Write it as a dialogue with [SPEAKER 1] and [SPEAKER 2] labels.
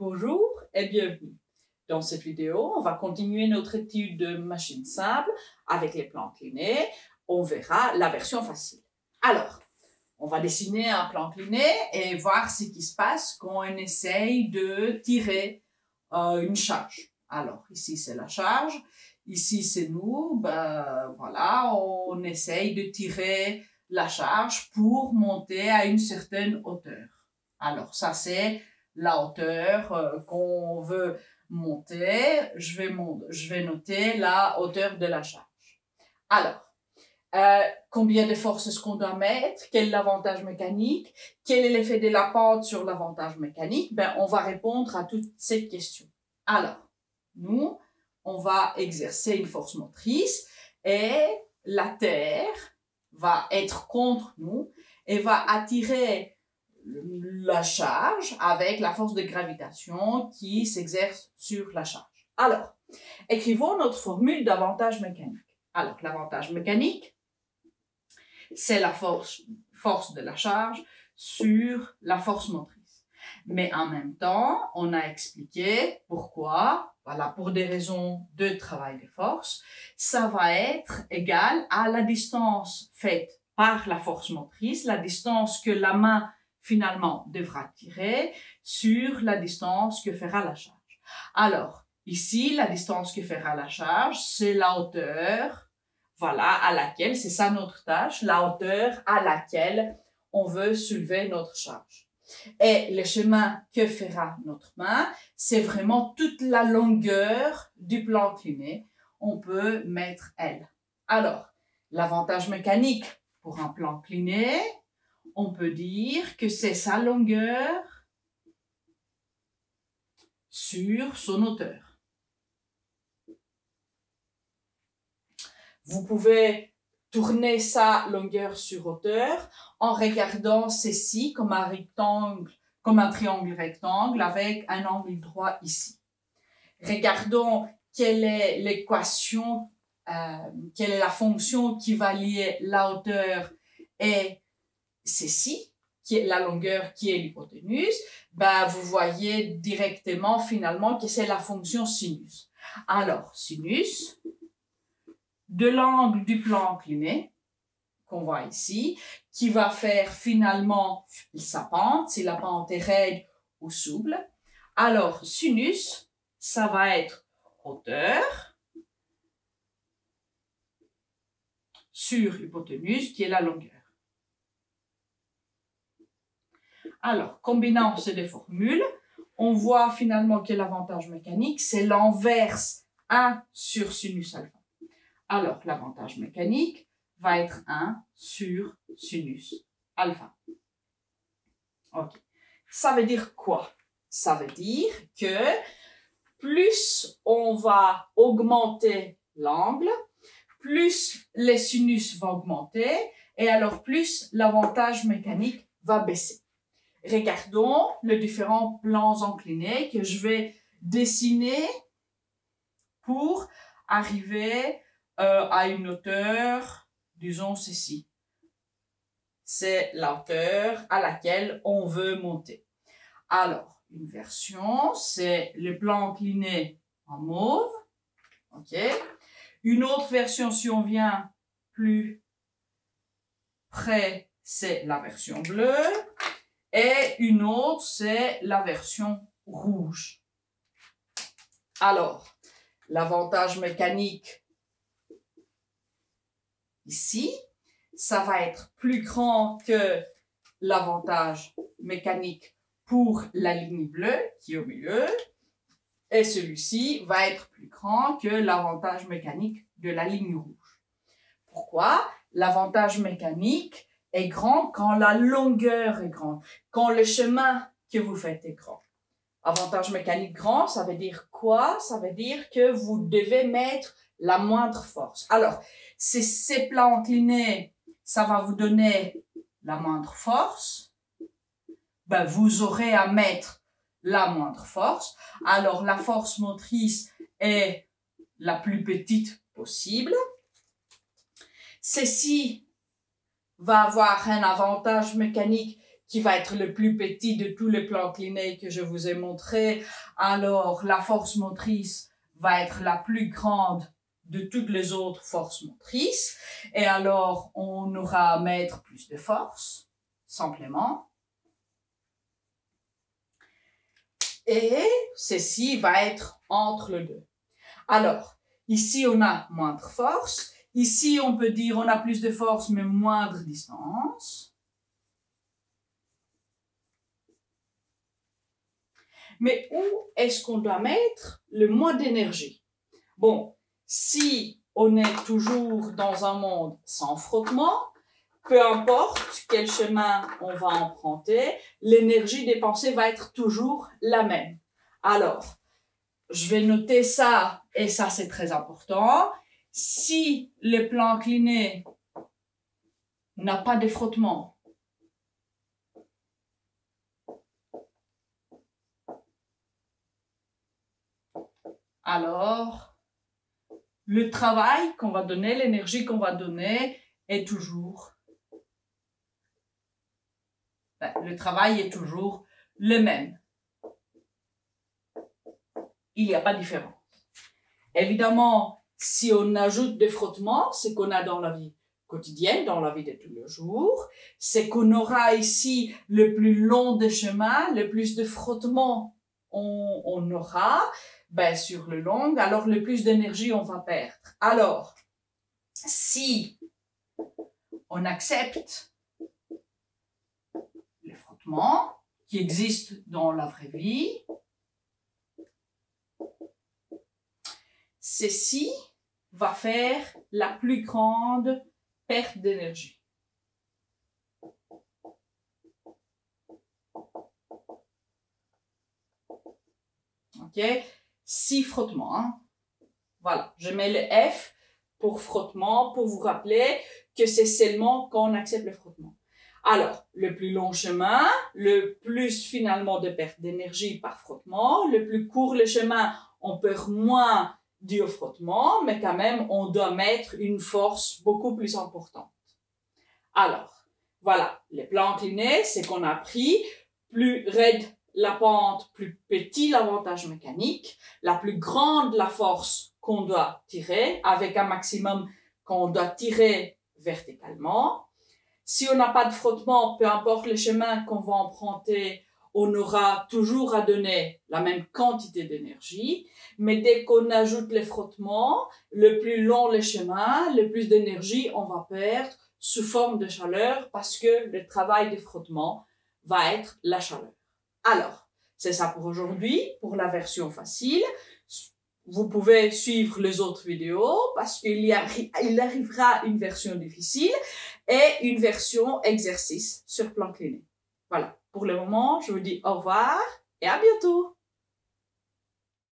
[SPEAKER 1] Bonjour et bienvenue. Dans cette vidéo, on va continuer notre étude de machines simples avec les plans inclinés. On verra la version facile. Alors, on va dessiner un plan incliné et voir ce qui se passe quand on essaye de tirer une charge. Alors, ici c'est la charge, ici c'est nous, voilà, on essaye de tirer la charge pour monter à une certaine hauteur. Alors, ça c'est la hauteur qu'on veut monter. Je vais noter la hauteur de la charge. Alors, combien de forces est-ce qu'on doit mettre? Quel est l'avantage mécanique? Quel est l'effet de la pente sur l'avantage mécanique? On va répondre à toutes ces questions. Alors, nous, on va exercer une force motrice et la Terre va être contre nous et va attirer la charge avec la force de gravitation qui s'exerce sur la charge. Alors, écrivons notre formule d'avantage mécanique. Alors, l'avantage mécanique, c'est la force de la charge sur la force motrice. Mais en même temps, on a expliqué pourquoi, voilà, pour des raisons de travail de force, ça va être égal à la distance faite par la force motrice, la distance que la main finalement devra tirer sur la distance que fera la charge. Alors, ici, la distance que fera la charge, c'est la hauteur, voilà, à laquelle, c'est ça notre tâche, la hauteur à laquelle on veut soulever notre charge. Et le chemin que fera notre main, c'est vraiment toute la longueur du plan incliné. On peut mettre L. Alors, l'avantage mécanique pour un plan incliné, on peut dire que c'est sa longueur sur son hauteur. Vous pouvez tourner sa longueur sur hauteur en regardant ceci comme un rectangle, comme un triangle rectangle avec un angle droit ici. Regardons quelle est l'équation, quelle est la fonction qui va lier la hauteur et ceci, qui est la longueur qui est l'hypoténuse. Vous voyez directement finalement que c'est la fonction sinus. Alors, sinus de l'angle du plan incliné, qu'on voit ici, qui va faire finalement sa pente, si la pente est raide ou souple. Alors, sinus, ça va être hauteur sur hypoténuse, qui est la longueur. Alors, combinant ces deux formules, on voit finalement que l'avantage mécanique, c'est l'inverse 1 sur sinus alpha. Alors, l'avantage mécanique va être 1 sur sinus alpha. Ok. Ça veut dire quoi? Ça veut dire que plus on va augmenter l'angle, plus les sinus vont augmenter, et alors plus l'avantage mécanique va baisser. Regardons les différents plans inclinés que je vais dessiner pour arriver à une hauteur, disons ceci. C'est la hauteur à laquelle on veut monter. Alors, une version, c'est le plan incliné en mauve. Ok. Une autre version, si on vient plus près, c'est la version bleue. Et une autre, c'est la version rouge. Alors, l'avantage mécanique ici, ça va être plus grand que l'avantage mécanique pour la ligne bleue qui est au milieu. Et celui-ci va être plus grand que l'avantage mécanique de la ligne rouge. Pourquoi? L'avantage mécanique est grand quand la longueur est grande, quand le chemin que vous faites est grand. Avantage mécanique grand, ça veut dire quoi? Ça veut dire que vous devez mettre la moindre force. Alors, ces plans inclinés, ça va vous donner la moindre force. Vous aurez à mettre la moindre force. Alors, la force motrice est la plus petite possible. Ceci va avoir un avantage mécanique qui va être le plus petit de tous les plans inclinés que je vous ai montrés, alors la force motrice va être la plus grande de toutes les autres forces motrices. Et alors, on aura à mettre plus de force, simplement. Et ceci va être entre les deux. Alors, ici, on a moindre force. Ici, on peut dire on a plus de force, mais moindre distance. Mais où est-ce qu'on doit mettre le moins d'énergie? Bon, si on est toujours dans un monde sans frottement, peu importe quel chemin on va emprunter, l'énergie dépensée va être toujours la même. Alors, je vais noter ça, et ça c'est très important. Si le plan incliné n'a pas de frottement, alors le travail qu'on va donner, l'énergie qu'on va donner est toujours... le travail est toujours le même. Il n'y a pas de différence. Évidemment, si on ajoute des frottements, c'est qu'on a dans la vie quotidienne, dans la vie de tous les jours, c'est qu'on aura ici le plus long de chemin, le plus de frottements on aura, sur le long, alors le plus d'énergie on va perdre. Alors, si on accepte les frottements qui existent dans la vraie vie, ceci va faire la plus grande perte d'énergie. Ok, 6 frottements. Hein? Voilà, je mets le F pour frottement pour vous rappeler que c'est seulement quand on accepte le frottement. Alors, le plus long chemin, le plus finalement de perte d'énergie par frottement, le plus court le chemin, on perd moins dû au frottement, mais quand même, on doit mettre une force beaucoup plus importante. Alors, voilà, les plans inclinés, c'est qu'on a pris plus raide la pente, plus petit l'avantage mécanique, la plus grande la force qu'on doit tirer, avec un maximum qu'on doit tirer verticalement. Si on n'a pas de frottement, peu importe le chemin qu'on va emprunter, on aura toujours à donner la même quantité d'énergie, mais dès qu'on ajoute les frottements, le plus long le chemin, le plus d'énergie on va perdre sous forme de chaleur parce que le travail de frottement va être la chaleur. Alors, c'est ça pour aujourd'hui, pour la version facile. Vous pouvez suivre les autres vidéos parce qu'il arrivera une version difficile et une version exercice sur plan incliné. Voilà. Pour le moment, je vous dis au revoir et à bientôt.